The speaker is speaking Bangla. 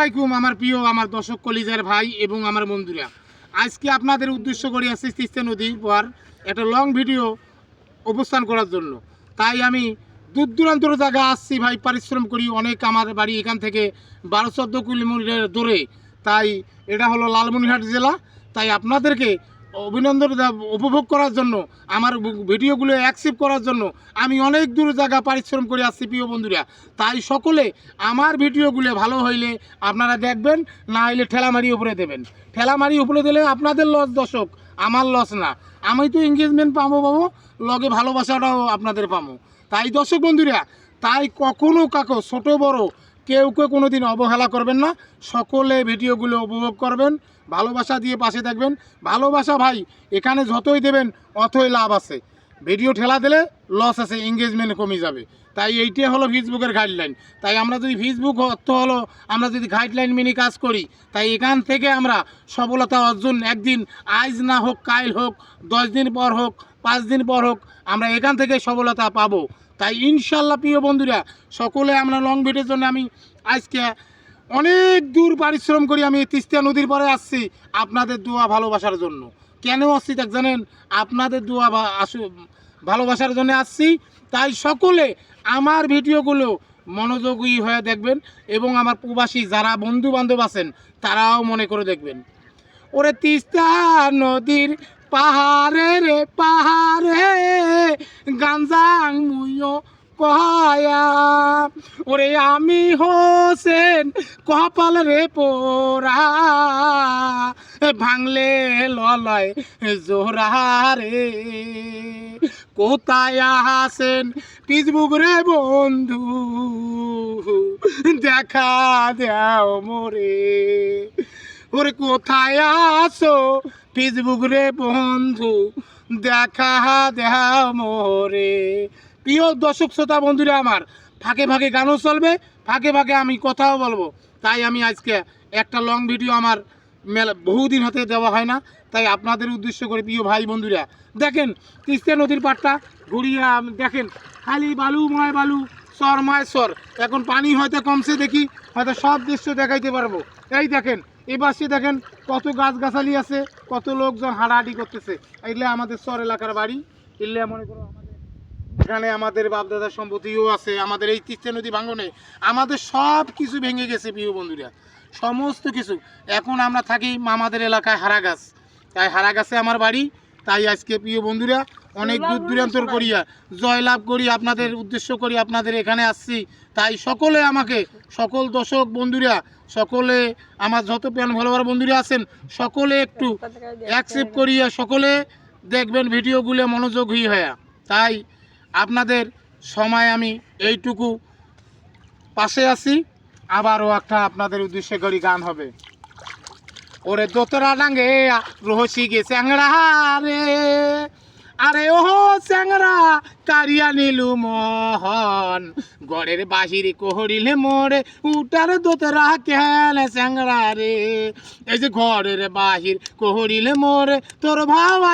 আলাইকুম আমার প্রিয় আমার দর্শক কলিজার ভাই এবং আমার বন্ধুরা। আজকে আপনাদের উদ্দেশ্য করে আসছি তিস্তা নদীর পর একটা লং ভিডিও অবস্থান করার জন্য। তাই আমি দূর দূরান্তর জায়গা আসছি ভাই, পরিশ্রম করি অনেক। আমার বাড়ি এখান থেকে 12-14 কিলোমিটার দূরে। তাই এটা হলো লালমনিরহাট জেলা। তাই আপনাদেরকে অভিনন্দন উপভোগ করার জন্য, আমার ভিডিওগুলো অ্যাকসেপ্ট করার জন্য আমি অনেক দূর জায়গা পরিশ্রম করে আসছি প্রিয় বন্ধুরা। তাই সকলে আমার ভিডিওগুলো ভালো হইলে আপনারা দেখবেন, না হইলে ঠেলামারি উপরে দেবেন। ঠেলামারি উপরে দিলে আপনাদের লস দর্শক, আমার লস না। আমি তো এঙ্গেজমেন্ট পাবো লগে ভালোবাসাটাও আপনাদের পাবো। তাই দর্শক বন্ধুরা, তাই কখনো কাকো ছোট বড় কেউ কোনো দিন অবহেলা করবেন না। সকলে ভিডিওগুলো উপভোগ করবেন, ভালোবাসা দিয়ে পাশে থাকবেন। ভালোবাসা ভাই এখানে যতই দেবেন অতই লাভ আছে। ভিডিও ঠেলা দিলে লস আছে, এঙ্গেজমেন্ট কমে যাবে। তাই এইটাই হলো ফেসবুকের গাইডলাইন। তাই আমরা যদি ফেসবুক অর্থ হলো আমরা যদি গাইডলাইন মেনে কাজ করি, তাই এখান থেকে আমরা সফলতা অর্জন একদিন, আজ না হোক কাল হোক, 10 দিন পর হোক, 5 দিন পর হোক, আমরা এখান থেকে সফলতা পাবো। তাই ইনশাল্লাহ প্রিয় বন্ধুরা, সকলে আমরা লং ভিডিওর জন্য আমি আজকে অনেক দূর পরিশ্রম করি আমি তিস্তা নদীর পরে আসছি আপনাদের দোয়া ভালোবাসার জন্য। কেন আসছি তা জানেন? আপনাদের দোয়া ভালোবাসার জন্য আসছি। তাই সকলে আমার ভিডিওগুলো মনোযোগী হয়ে দেখবেন এবং আমার প্রবাসী যারা বন্ধু বান্ধব আছেন তারাও মনে করে দেখবেন। ওরে তিস্তা নদীর পাহাড়ে রে পাহাড়ে গাঞ্জাং মুইও কয়া, ওরে আমি হোসেন কপাল রে পোরা ভাঙলে ললয় জোহরা রে। কোথায় আসেন ফেসবুক রে বন্ধু, দেখা দাও মোরে। ওরে কোথায় আসো ফেসবুক রে বন্ধু, দেখা দাও মোরে। প্রিয় দর্শক শ্রোতা বন্ধুরা আমার, ফাঁকে ফাঁকে গানও চলবে, ফাঁকে ফাঁকে আমি কথাও বলবো। তাই আমি আজকে একটা লং ভিডিও আমার বহুদিন হতে দেওয়া হয় না। তাই আপনাদের উদ্দেশ্য করে প্রিয় ভাই বন্ধুরা দেখেন, তিস্তা নদীর পাড়টা ঘুরিয়ে দেখেন, খালি বালুময় বালু, চরময় চর। এখন পানি হয়তো কমছে, দেখি হয়তো সব দৃশ্য দেখাইতে পারবো। এই দেখেন এবার সে দেখেন কত গাছগাছালি আছে, কত লোকজন হাঁটাহাঁটি করতেছে। এগুলো আমাদের চর এলাকার বাড়ি। এগুলো মনে করো এখানে আমাদের বাপদাদার সম্পত্তিও আছে। আমাদের এই তিস্তা নদী ভাঙনে আমাদের সব কিছু ভেঙে গেছে প্রিয় বন্ধুরা, সমস্ত কিছু। এখন আমরা থাকি মামাদের এলাকায় হারাগাছ। তাই হারাগাছে আমার বাড়ি। তাই আজকে প্রিয় বন্ধুরা অনেক দূর দূরান্তর করিয়া জয়লাভ করি আপনাদের উদ্দেশ্য করি আপনাদের এখানে আসছি। তাই সকলে আমাকে, সকল দর্শক বন্ধুরা, সকলে আমার যত প্যান ভালোবার বন্ধুরা আছেন সকলে একটু অ্যাকসেপ্ট করিয়া সকলে দেখবেন ভিডিওগুলো মনোযোগী হয়ে। তাই আপনাদের সময় আমি এইটুকু পাশে আছি। আবারও একটা আপনাদের উদ্দেশ্যে করি গান হবে। ওরে দোতরা ডাঙ্গে রহসি গে চ্যাংড়া রে, আরে ও চ্যাংড়া কারিয়া নিলু মোহন, গড়ের বাহিরে কোহরিলে মোরে উটার দোতরা কেন চ্যাংড়া রে। এই যে ঘরের বাহির কোহরিলে মোরে তোর ভাবা